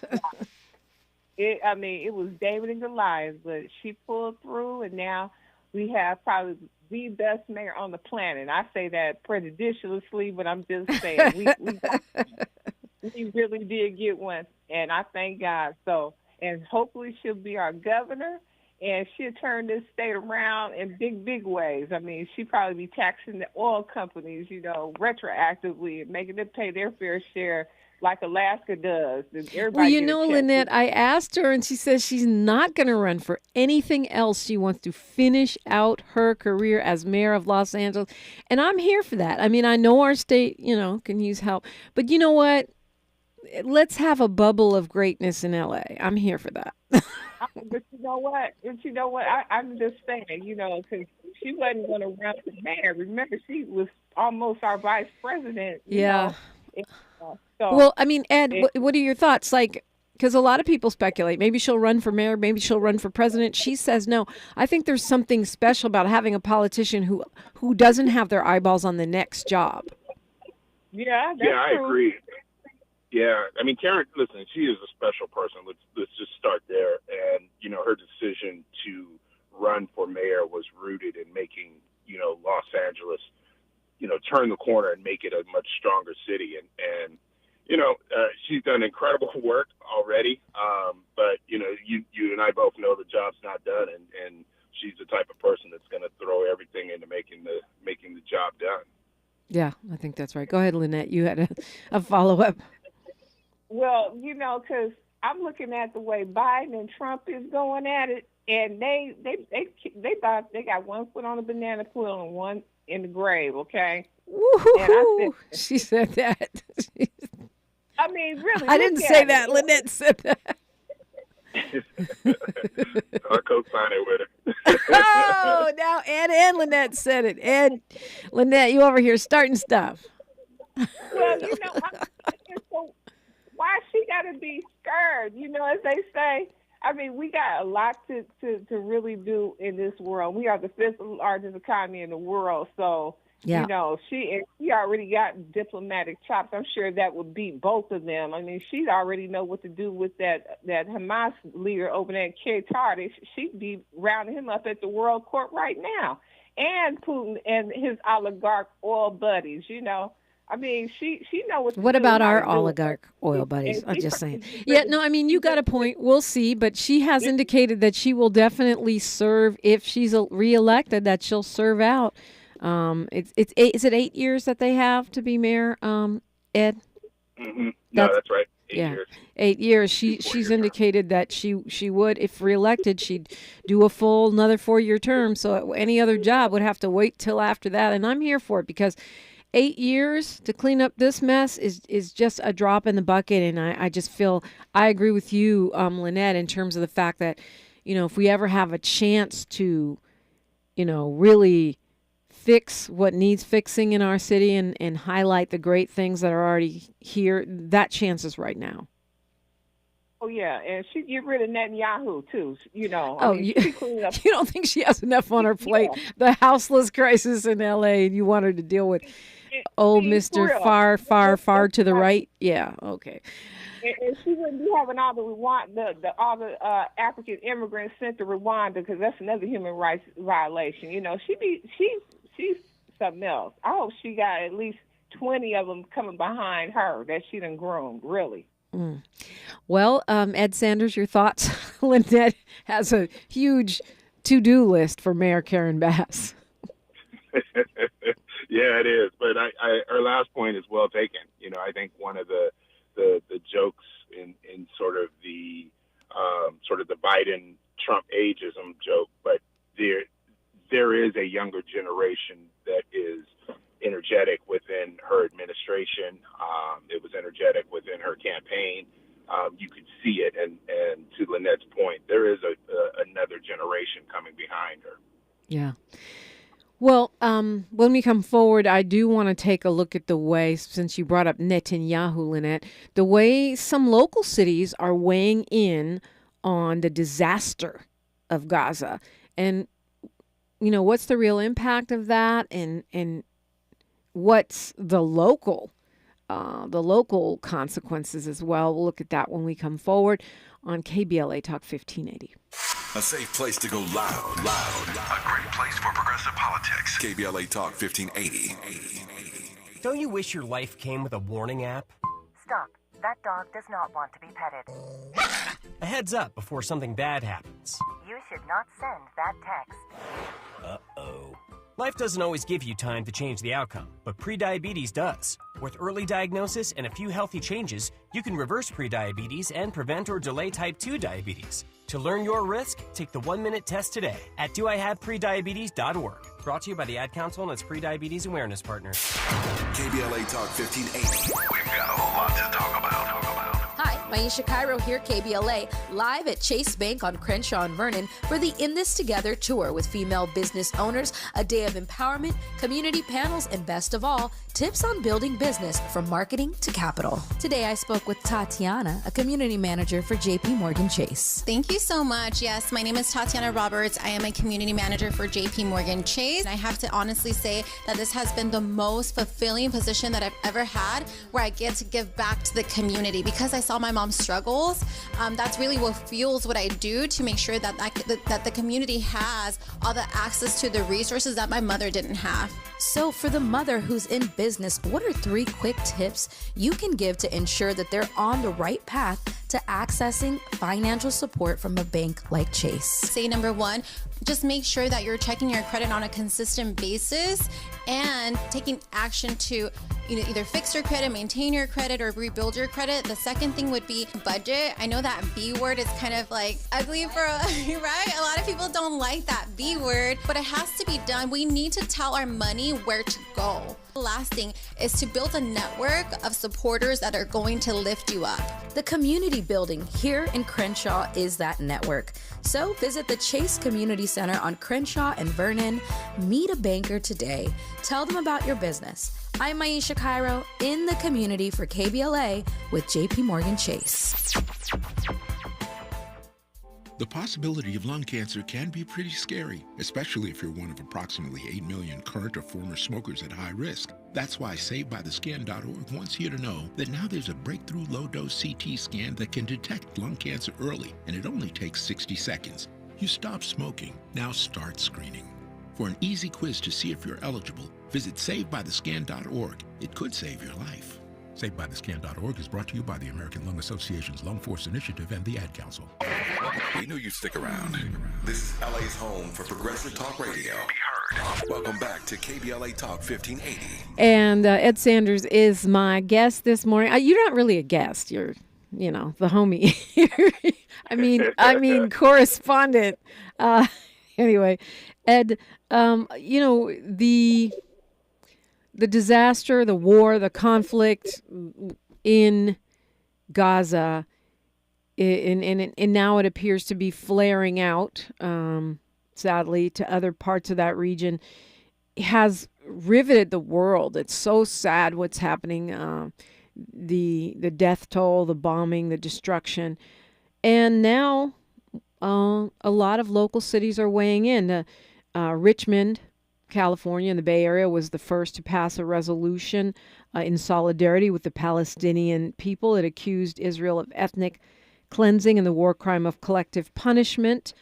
It was David and Goliath, but she pulled through, and now we have probably the best mayor on the planet. I say that prejudiciously, but I'm just saying we really did get one, and I thank God. So, and hopefully she'll be our governor, and she'll turn this state around in big ways. I mean, she'll probably be taxing the oil companies, retroactively, and making them pay their fair share like Alaska does. Well, Lynette, I asked her, and she says she's not going to run for anything else. She wants to finish out her career as mayor of Los Angeles, and I'm here for that. I mean, I know our state, can use help, but you know what? Let's have a bubble of greatness in LA. I'm here for that. But you know what? I'm just saying, because she wasn't going to run for mayor. Remember, she was almost our vice president. Yeah. Well, I mean, Ed, what are your thoughts? Like, because a lot of people speculate, maybe she'll run for mayor, maybe she'll run for president. She says no. I think there's something special about having a politician who doesn't have their eyeballs on the next job. Yeah, I agree. Yeah, I mean, Karen, listen, she is a special person. Let's just start there. And, her decision to run for mayor was rooted in making, Los Angeles, turn the corner and make it a much stronger city. And she's done incredible work already. But, you and I both know the job's not done. And she's the type of person that's going to throw everything into making the job done. Yeah, I think that's right. Go ahead, Lynette. You had a follow-up. Well, because I'm looking at the way Biden and Trump is going at it, And they thought they got one foot on the banana peel and one in the grave, okay? Woo-hoo-hoo. She said that. I mean, really. I didn't say that. Lynette said that. I'll co-sign it with her. Oh, now Ed and Lynette said it. Ed, Lynette, you over here starting stuff. Well, you know, so why she got to be scared? You know, as they say. I mean, we got a lot to really do in this world. We are the fifth largest economy in the world, so. Yeah. You know, she already got diplomatic chops. I'm sure that would beat both of them. I mean, she already know what to do with that Hamas leader over there in Qatar. She'd be rounding him up at the World Court right now. And Putin and his oligarch oil buddies, you know. I mean, she know what to do. What about our oligarch oil buddies? I'm just saying. Yeah, no, I mean, you got a point. We'll see. But she has indicated that she will definitely serve, if she's reelected, that she'll serve out. Is it 8 years that they have to be mayor, Ed? Mm-hmm. No, that's right. 8 years. 8 years. She's indicated that she would, if reelected, she'd do a full another 4-year term. So any other job would have to wait till after that. And I'm here for it because 8 years to clean up this mess is just a drop in the bucket. And I just feel I agree with you, Lynette, in terms of the fact that, you know, if we ever have a chance to, you know, really fix what needs fixing in our city and highlight the great things that are already here, that chance is right now. Oh, yeah, and she get rid of Netanyahu, too, you know. Oh, she cleaned up. You don't think she has enough on her plate? Yeah. The houseless crisis in L.A., and you want her to deal with old Mr. Far to the right? Yeah, okay. And she wouldn't be having all the African immigrants sent to Rwanda, because that's another human rights violation. You know, she's something else. I hope she got at least 20 of them coming behind her that she done groomed, really. Mm. Well, Ed Sanders, your thoughts? Lynette has a huge to-do list for Mayor Karen Bass. Yeah, it is. But her last point is well taken. You know, I think one of the jokes in sort of the Biden-Trump ageism joke, but there is a younger generation that is energetic within her administration. It was energetic within her campaign. You could see it, and to Lynette's point, there is another generation coming behind her. Yeah. Well, when we come forward, I do want to take a look at the way, since you brought up Netanyahu, Lynette, the way some local cities are weighing in on the disaster of Gaza. And, you know, what's the real impact of that, and what's the local consequences as well. We'll look at that when we come forward on KBLA Talk 1580. A safe place to go loud. A great place for progressive politics. KBLA Talk 1580. Don't you wish your life came with a warning app? Stop. That dog does not want to be petted. A heads up before something bad happens. You should not send that text. Uh-oh. Life doesn't always give you time to change the outcome, but prediabetes does. With early diagnosis and a few healthy changes, you can reverse prediabetes and prevent or delay type 2 diabetes. To learn your risk, take the 1-minute test today at doihaveprediabetes.org. Brought to you by the Ad Council and its prediabetes awareness partners. KBLA Talk 1580. We've got a lot to talk about. Hi, Maisha Cairo here, KBLA, live at Chase Bank on Crenshaw and Vernon for the In This Together tour with female business owners, a day of empowerment, community panels, and best of all, tips on building business from marketing to capital. Today I spoke with Tatiana, a community manager for JP Morgan Chase. Thank you so much. Yes, my name is Tatiana Roberts. I am a community manager for JP Morgan Chase. I have to honestly say that this has been the most fulfilling position that I've ever had, where I get to give back to the community because I saw my mom's struggles. That's really what fuels what I do to make sure that that the community has all the access to the resources that my mother didn't have. So for the mother who's in business, what are 3 quick tips you can give to ensure that they're on the right path to accessing financial support from a bank like Chase? Say number 1, just make sure that you're checking your credit on a consistent basis and taking action to either fix your credit, maintain your credit, or rebuild your credit. The second thing would be budget. I know that B word is kind of like ugly for, right? A lot of people don't like that B word, but it has to be done. We need to tell our money where to go. The last thing is to build a network of supporters that are going to lift you up. The community building here in Crenshaw is that network. So visit the Chase Community Center on Crenshaw and Vernon. Meet a banker today. Tell them about your business. I'm Maisha Cairo in the community for KBLA with JP Morgan Chase. The possibility of lung cancer can be pretty scary, especially if you're one of approximately 8 million current or former smokers at high risk. That's why SaveByTheScan.org wants you to know that now there's a breakthrough low-dose CT scan that can detect lung cancer early, and it only takes 60 seconds. You stop smoking, now start screening. For an easy quiz to see if you're eligible, visit SaveByTheScan.org. It could save your life. SaveByTheScan.org is brought to you by the American Lung Association's Lung Force Initiative and the Ad Council. We knew you'd stick around. This is LA's home for progressive talk radio. Welcome back to KBLA Talk 1580. And Ed Sanders is my guest this morning. You're not really a guest. You're, the homie. I mean, correspondent. Anyway, Ed, the disaster, the war, the conflict in Gaza, and now it appears to be flaring out, sadly, to other parts of that region, has riveted the world. It's so sad what's happening, the death toll, the bombing, the destruction. And now a lot of local cities are weighing in. Richmond, California, in the Bay Area, was the first to pass a resolution in solidarity with the Palestinian people. It accused Israel of ethnic cleansing and the war crime of collective punishment.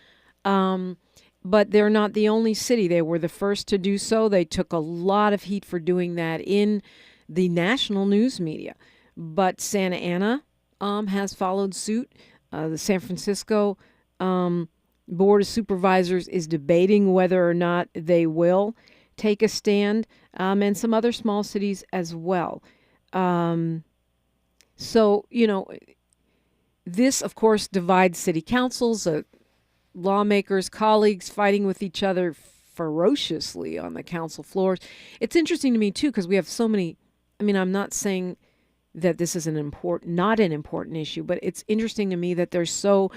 But they're not the only city. They were the first to do so. They took a lot of heat for doing that in the national news media. But Santa Ana has followed suit. The San Francisco Board of Supervisors is debating whether or not they will take a stand, and some other small cities as well. So, this, of course, divides city councils, lawmakers, colleagues fighting with each other ferociously on the council floors. It's interesting to me, too, because we have so many. I'm not saying that this is not an important issue, but it's interesting to me that they're so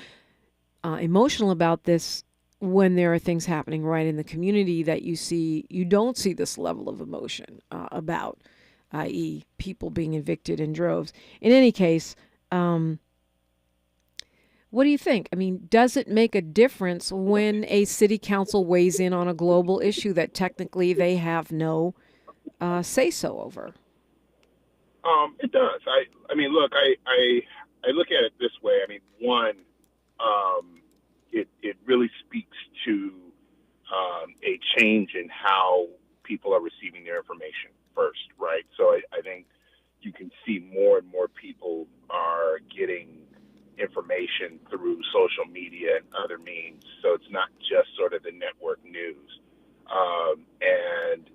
emotional about this when there are things happening right in the community that you don't see this level of emotion about, i.e. people being evicted in droves. In any case, what do you think? Does it make a difference when a city council weighs in on a global issue that technically they have no say-so over? It does. Look, I look at it this way. One, it really speaks to a change in how people are receiving their information first, right? So I think you can see more and more people are getting information through social media and other means. So it's not just sort of the network news. And,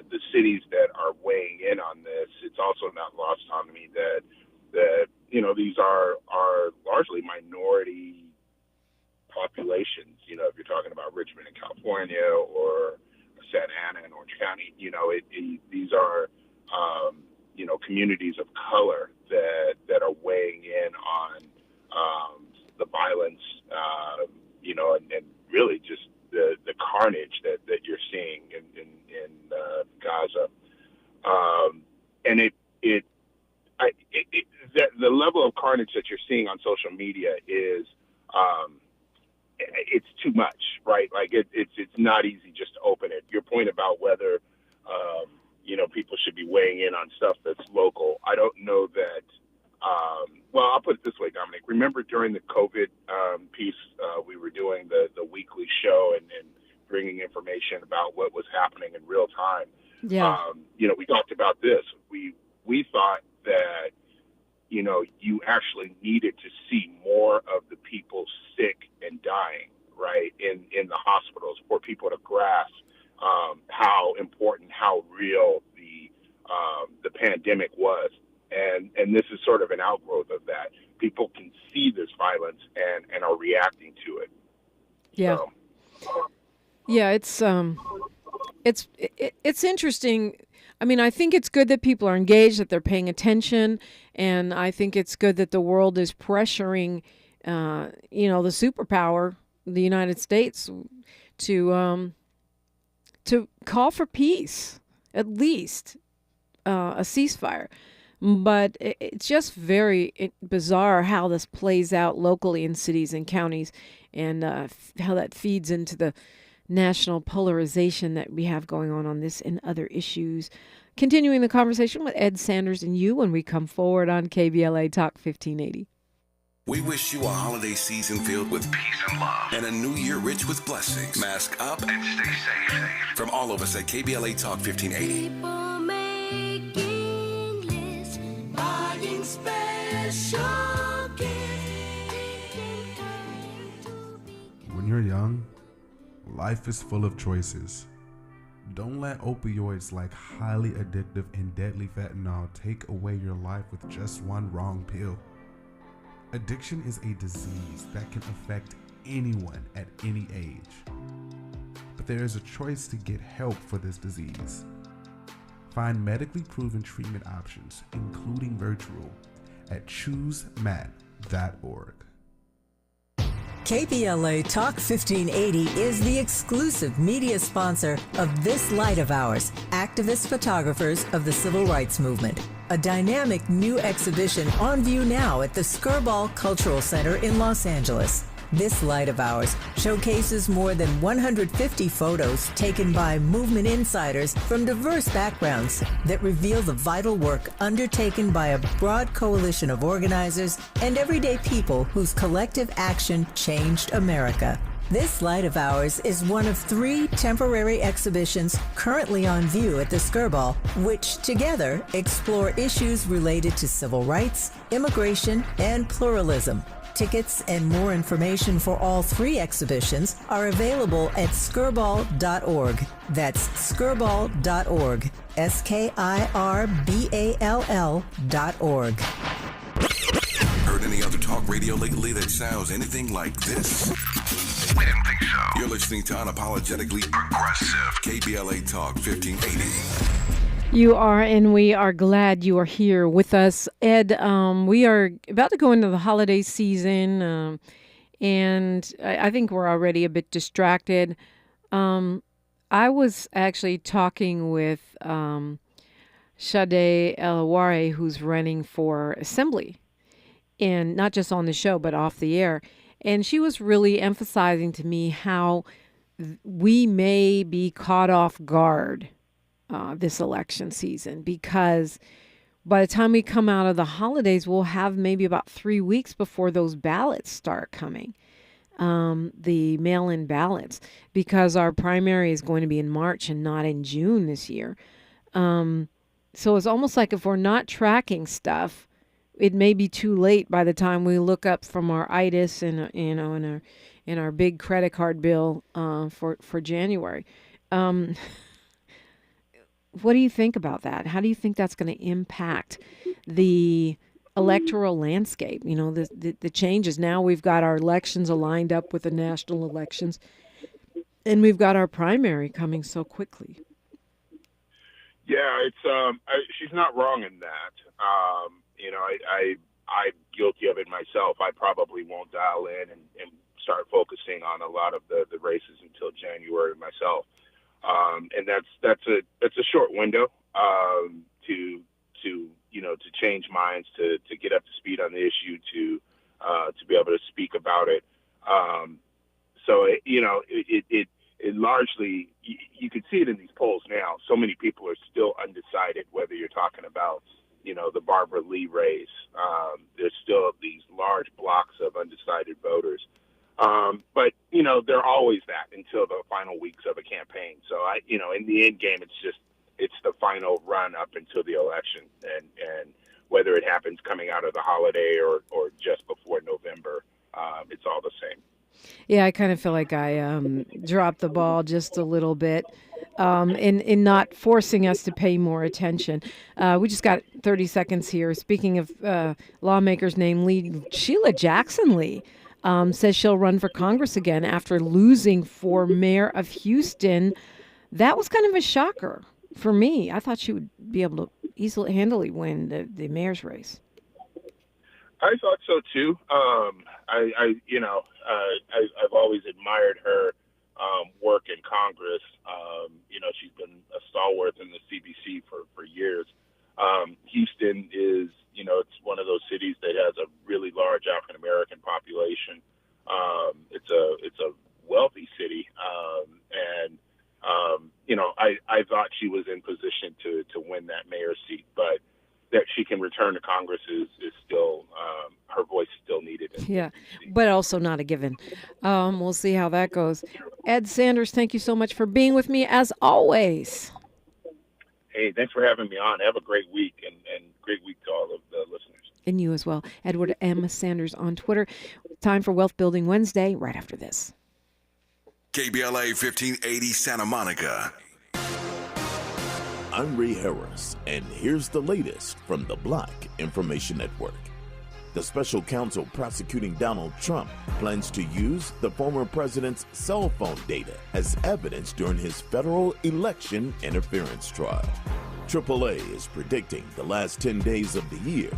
the cities that are weighing in on this, it's also not lost on me that these are largely minority populations. If you're talking about Richmond in California or Santa Ana in Orange County, these are, communities of color that are weighing in on the violence, and really just the carnage that you're seeing in Gaza. And the level of carnage that you're seeing on social media is, it's too much, right? Like it's not easy just to open it. Your point about whether, people should be weighing in on stuff that's local. I don't know that, I'll put it this way, Dominic. Remember during the COVID piece, we were doing the weekly show and bringing information about what was happening in real time. Yeah. We talked about this. We thought that, you actually needed to see more of the people sick and dying, right, in the hospitals for people to grasp how important, how real the pandemic was. And this is sort of an outgrowth of that. People can see this violence and are reacting to it. Yeah. So, yeah, it's interesting. I mean, I think it's good that people are engaged, that they're paying attention, and I think it's good that the world is pressuring, the superpower, the United States, to call for peace, at least a ceasefire. But it's just very bizarre how this plays out locally in cities and counties, and how that feeds into the national polarization that we have going on this and other issues. Continuing the conversation with Ed Sanders and you when we come forward on KBLA Talk 1580. We wish you a holiday season filled with peace and love and a new year rich with blessings. Mask up and stay safe. From all of us at KBLA Talk 1580. People making lists, buying special gifts. When you're young, life is full of choices. Don't let opioids like highly addictive and deadly fentanyl take away your life with just one wrong pill. Addiction is a disease that can affect anyone at any age. But there is a choice to get help for this disease. Find medically proven treatment options, including virtual, at choosemat.org. KBLA Talk 1580 is the exclusive media sponsor of This Light of Ours, activist photographers of the Civil Rights Movement. A dynamic new exhibition on view now at the Skirball Cultural Center in Los Angeles. This Light of Ours showcases more than 150 photos taken by movement insiders from diverse backgrounds that reveal the vital work undertaken by a broad coalition of organizers and everyday people whose collective action changed America. This Light of Ours is one of 3 temporary exhibitions currently on view at the Skirball, which together explore issues related to civil rights, immigration, and pluralism. Tickets and more information for all 3 exhibitions are available at skirball.org. That's skirball.org. SKIRBALL.org. Heard any other talk radio lately that sounds anything like this? We didn't think so. You're listening to Unapologetically Progressive, KBLA Talk 1580. You are, and we are glad you are here with us. Ed, we are about to go into the holiday season, and I think we're already a bit distracted. I was actually talking with Sade El-Aware, who's running for assembly, and not just on the show, but off the air. And she was really emphasizing to me how we may be caught off guard this election season, because by the time we come out of the holidays, we'll have maybe about 3 weeks before those ballots start coming, the mail-in ballots, because our primary is going to be in March and not in June this year. So it's almost like if we're not tracking stuff, it may be too late by the time we look up from our ITIS and in our big credit card bill for January. What do you think about that? How do you think that's going to impact the electoral landscape? You know, the changes. Now we've got our elections aligned up with the national elections, and we've got our primary coming so quickly. Yeah, it's she's not wrong in that. I'm guilty of it myself. I probably won't dial in and start focusing on a lot of the races until January myself. And that's a short window to change minds, to get up to speed on the issue, to be able to speak about it. So it largely, you can see it in these polls now. So many people are still undecided whether you're talking about the Barbara Lee race. There's still these large blocks of undecided voters. But they're always that until the final weeks of a campaign. So in the end game, it's the final run up until the election, and whether it happens coming out of the holiday or just before November, it's all the same. Yeah, I kind of feel like I dropped the ball just a little bit in not forcing us to pay more attention. We just got 30 seconds here. Speaking of lawmakers named Lee, Sheila Jackson Lee says she'll run for Congress again after losing for mayor of Houston. That was kind of a shocker for me. I thought she would be able to handily win the mayor's race. I thought so too. I've always admired her work in Congress. She's been a stalwart in the CBC for years. Houston is, it's one of those cities that has a really large African American population. It's a wealthy city, I thought she was in position to win that mayor's seat, but that she can return to Congress is still, her voice is still needed. Yeah, but also not a given. We'll see how that goes. Ed Sanders, thank you so much for being with me as always. Hey, thanks for having me on. Have a great week and great week to all of the listeners. And you as well. Edward M. Sanders on Twitter. Time for Wealth Building Wednesday right after this. KBLA 1580 Santa Monica. I'm Ray Harris, and here's the latest from the Black Information Network. The special counsel prosecuting Donald Trump plans to use the former president's cell phone data as evidence during his federal election interference trial. AAA is predicting the last 10 days of the year